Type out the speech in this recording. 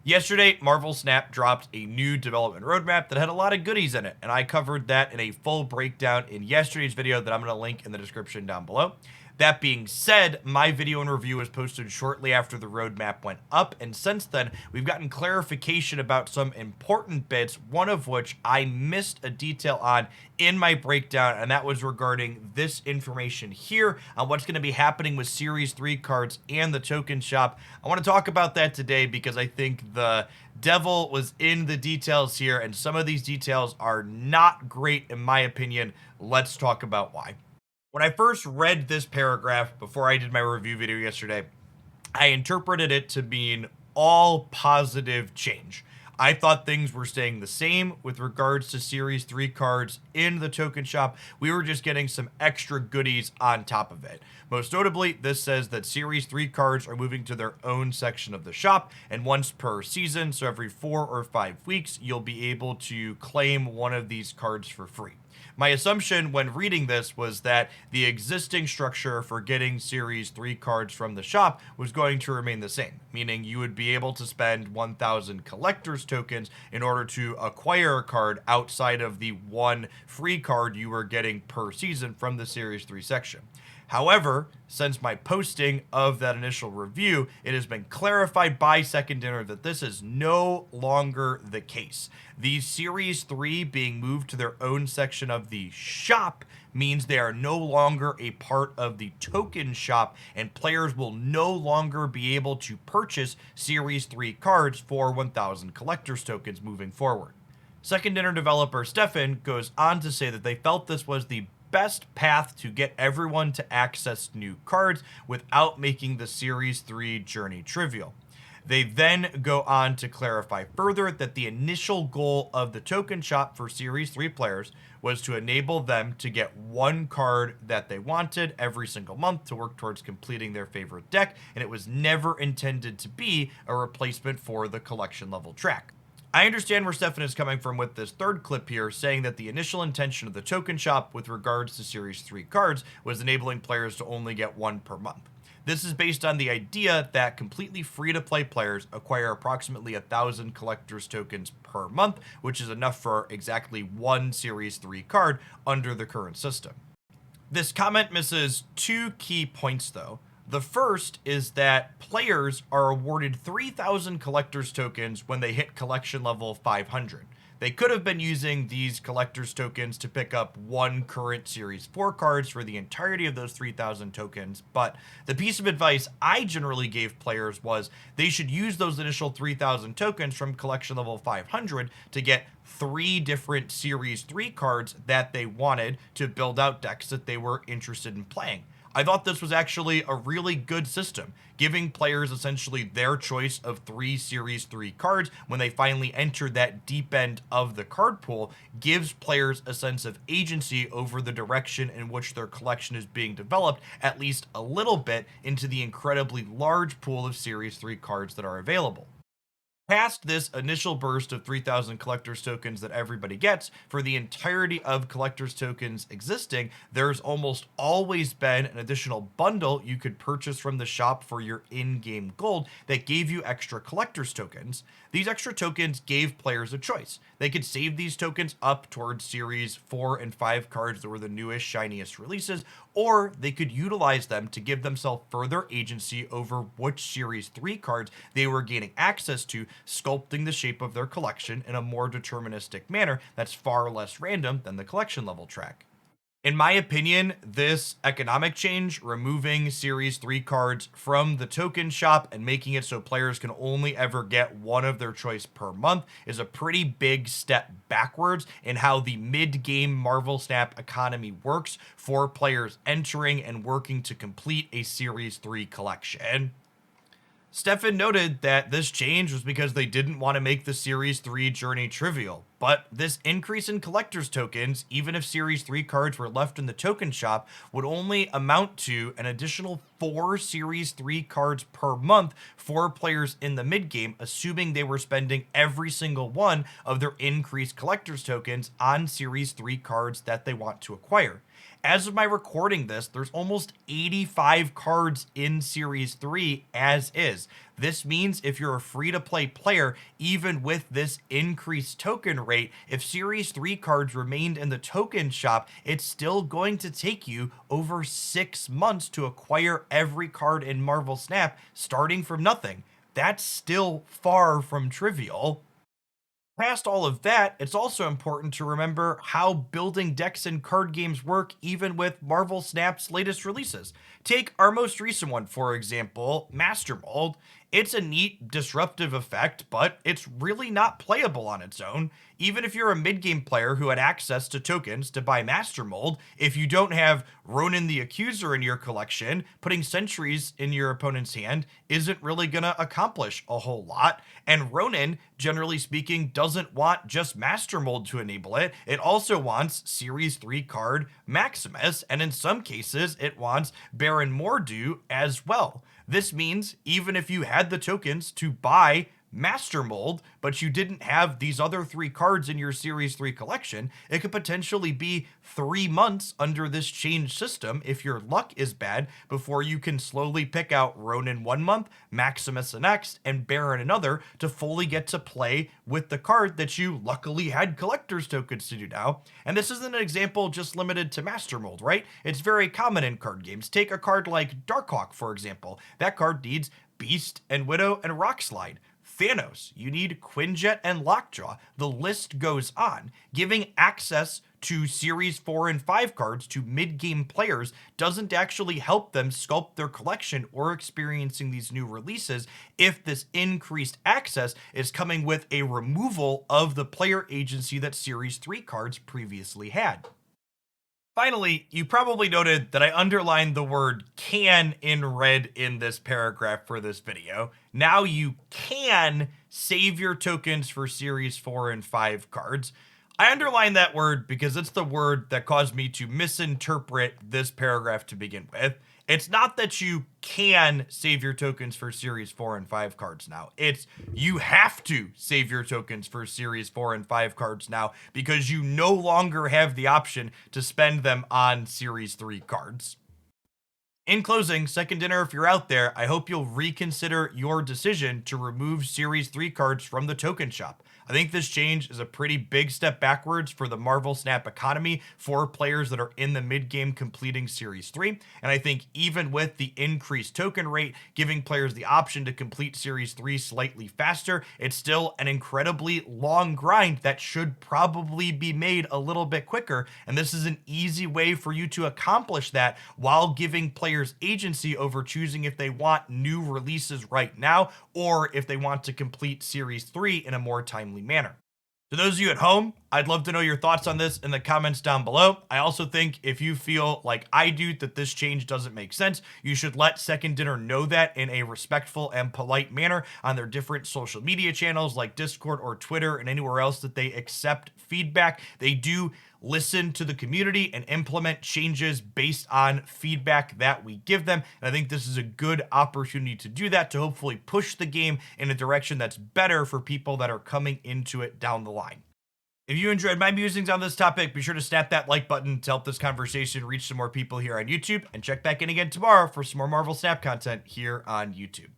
Yesterday, Marvel Snap dropped a new development roadmap that had a lot of goodies in it, and I covered that in a full breakdown in yesterday's video that I'm going to link in the description down below. That being said, my video and review was posted shortly after the roadmap went up, and since then, we've gotten clarification about some important bits, one of which I missed a detail on in my breakdown, and that was regarding this information here on what's going to be happening with Series 3 cards and the token shop. I want to talk about that today because I think the devil was in the details here, and some of these details are not great in my opinion. Let's talk about why. When I first read this paragraph before I did my review video yesterday, I interpreted it to mean all positive change. I thought things were staying the same with regards to Series 3 cards in the token shop. We were just getting some extra goodies on top of it. Most notably, this says that Series 3 cards are moving to their own section of the shop, and once per season, so every 4 or 5 weeks, you'll be able to claim one of these cards for free. My assumption when reading this was that the existing structure for getting Series 3 cards from the shop was going to remain the same, meaning you would be able to spend 1,000 collector's tokens in order to acquire a card outside of the one free card you were getting per season from the Series 3 section. However, since my posting of that initial review, it has been clarified by Second Dinner that this is no longer the case. These Series 3 being moved to their own section of the shop means they are no longer a part of the token shop, and players will no longer be able to purchase Series 3 cards for 1,000 collector's tokens moving forward. Second Dinner developer Stefan goes on to say that they felt this was the best path to get everyone to access new cards without making the Series 3 journey trivial. They then go on to clarify further that the initial goal of the token shop for Series 3 players was to enable them to get one card that they wanted every single month to work towards completing their favorite deck, and it was never intended to be a replacement for the collection level track. I understand where Stefan is coming from with this third clip here, saying that the initial intention of the token shop with regards to Series 3 cards was enabling players to only get one per month. This is based on the idea that completely free-to-play players acquire approximately 1,000 collector's tokens per month, which is enough for exactly one Series 3 card under the current system. This comment misses two key points though. The first is that players are awarded 3,000 collector's tokens when they hit collection level 500. They could have been using these collector's tokens to pick up one current Series 4 cards for the entirety of those 3,000 tokens, but the piece of advice I generally gave players was they should use those initial 3,000 tokens from collection level 500 to get 3 different Series 3 cards that they wanted to build out decks that they were interested in playing. I thought this was actually a really good system, giving players essentially their choice of 3 Series 3 cards when they finally enter that deep end of the card pool, gives players a sense of agency over the direction in which their collection is being developed, at least a little bit, into the incredibly large pool of Series 3 cards that are available. Past this initial burst of 3,000 collector's tokens that everybody gets, for the entirety of collector's tokens existing, there's almost always been an additional bundle you could purchase from the shop for your in-game gold that gave you extra collector's tokens. These extra tokens gave players a choice. They could save these tokens up towards Series 4 and 5 cards that were the newest, shiniest releases, or they could utilize them to give themselves further agency over which Series 3 cards they were gaining access to, sculpting the shape of their collection in a more deterministic manner that's far less random than the collection level track. In my opinion, this economic change, removing Series 3 cards from the token shop and making it so players can only ever get one of their choice per month, is a pretty big step backwards in how the mid-game Marvel Snap economy works for players entering and working to complete a Series 3 collection. Stefan noted that this change was because they didn't want to make the Series 3 journey trivial, but this increase in collector's tokens, even if Series 3 cards were left in the token shop, would only amount to an additional 4 Series 3 cards per month for players in the mid-game, assuming they were spending every single one of their increased collector's tokens on Series 3 cards that they want to acquire. As of my recording this, there's almost 85 cards in Series 3 as is. This means if you're a free-to-play player, even with this increased token rate, if Series 3 cards remained in the token shop, it's still going to take you over 6 months to acquire every card in Marvel Snap, starting from nothing. That's still far from trivial. Past all of that, it's also important to remember how building decks in card games work even with Marvel Snap's latest releases. Take our most recent one, for example, Master Mold. It's a neat disruptive effect, but it's really not playable on its own. Even if you're a mid-game player who had access to tokens to buy Master Mold, if you don't have Ronan the Accuser in your collection, putting sentries in your opponent's hand isn't really gonna accomplish a whole lot. And Ronan, generally speaking, doesn't want just Master Mold to enable it. It also wants Series 3 card Maximus, and in some cases, it wants Baron Mordo as well. This means even if you had the tokens to buy Master Mold, but you didn't have these other 3 cards in your Series 3 collection, it could potentially be 3 months under this change system if your luck is bad before you can slowly pick out Ronan 1 month, Maximus the next, and Baron another to fully get to play with the card that you luckily had collector's tokens to do now. And this isn't an example just limited to Master Mold, right? It's very common in card games. Take a card like Darkhawk, for example. That card needs Beast and Widow and Rockslide. Thanos, you need Quinjet and Lockjaw. The list goes on. Giving access to Series 4 and 5 cards to mid-game players doesn't actually help them sculpt their collection or experiencing these new releases if this increased access is coming with a removal of the player agency that Series 3 cards previously had. Finally, you probably noted that I underlined the word can in red in this paragraph for this video. Now you can save your tokens for Series 4 and 5 cards. I underlined that word because it's the word that caused me to misinterpret this paragraph to begin with. It's not that you can save your tokens for Series 4 and 5 cards now. It's you have to save your tokens for Series 4 and 5 cards now because you no longer have the option to spend them on Series 3 cards. In closing, Second Dinner, if you're out there, I hope you'll reconsider your decision to remove Series 3 cards from the token shop. I think this change is a pretty big step backwards for the Marvel Snap economy for players that are in the mid-game completing Series 3, and I think even with the increased token rate, giving players the option to complete Series 3 slightly faster, it's still an incredibly long grind that should probably be made a little bit quicker, and this is an easy way for you to accomplish that while giving players agency over choosing if they want new releases right now or if they want to complete Series 3 in a more timely manner. To those of you at home, I'd love to know your thoughts on this in the comments down below. I also think if you feel like I do that this change doesn't make sense, you should let Second Dinner know that in a respectful and polite manner on their different social media channels like Discord or Twitter and anywhere else that they accept feedback. They do listen to the community and implement changes based on feedback that we give them. And I think this is a good opportunity to do that, to hopefully push the game in a direction that's better for people that are coming into it down the line. If you enjoyed my musings on this topic, be sure to snap that like button to help this conversation reach some more people here on YouTube, and check back in again tomorrow for some more Marvel Snap content here on YouTube.